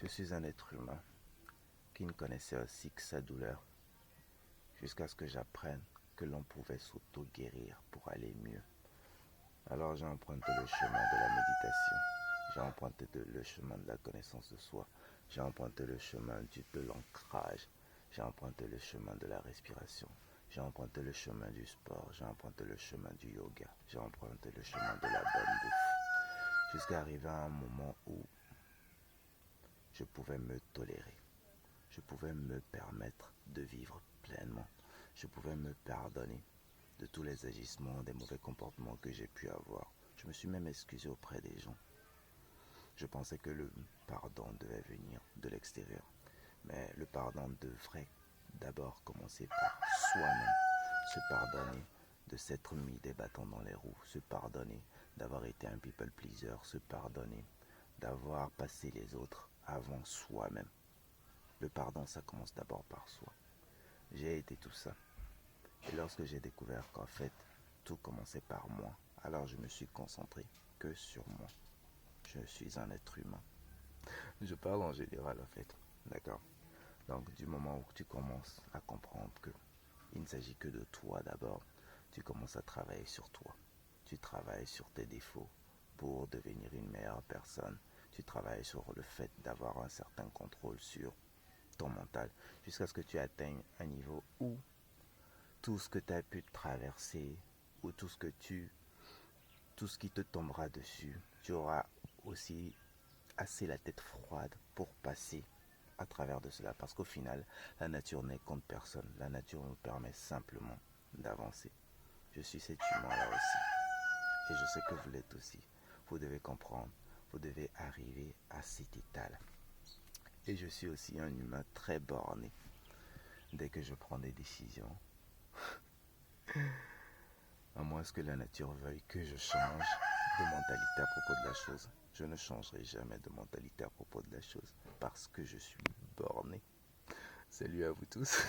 Je suis un être humain qui ne connaissait aussi que sa douleur, jusqu'à ce que j'apprenne que l'on pouvait s'auto-guérir pour aller mieux. Alors j'ai emprunté le chemin de la méditation, j'ai emprunté le chemin de la connaissance de soi, j'ai emprunté le chemin de l'ancrage, j'ai emprunté le chemin de la respiration, j'ai emprunté le chemin du sport, j'ai emprunté le chemin du yoga, j'ai emprunté le chemin de la bonne bouffe, jusqu'à arriver à un moment où je pouvais me tolérer. Je pouvais me permettre de vivre pleinement. Je pouvais me pardonner de tous les agissements, des mauvais comportements que j'ai pu avoir. Je me suis même excusé auprès des gens. Je pensais que le pardon devait venir de l'extérieur. Mais le pardon devrait d'abord commencer par soi-même. Se pardonner de s'être mis des bâtons dans les roues. Se pardonner d'avoir été un people pleaser. Se pardonner d'avoir passé les autres avant soi-même. Le pardon, ça commence d'abord par soi. J'ai été tout ça. Et lorsque j'ai découvert qu'en fait, tout commençait par moi, alors je me suis concentré que sur moi. Je suis un être humain. Je parle en général en fait. D'accord. Donc du moment où tu commences à comprendre que il ne s'agit que de toi d'abord, tu commences à travailler sur toi. Tu travailles sur tes défauts pour devenir une meilleure personne. Tu travailles sur le fait d'avoir un certain contrôle sur ton mental jusqu'à ce que tu atteignes un niveau où tout ce que tu as pu traverser ou tout ce qui te tombera dessus, tu auras aussi assez la tête froide pour passer à travers de cela parce qu'au final, la nature n'est contre personne. La nature nous permet simplement d'avancer. Je suis cet humain-là aussi et je sais que vous l'êtes aussi. Vous devez comprendre, vous devez arriver à cet état-là. Et je suis aussi un humain très borné. Dès que je prends des décisions, à moins que la nature veuille que je change de mentalité à propos de la chose, je ne changerai jamais de mentalité à propos de la chose parce que je suis borné. Salut à vous tous.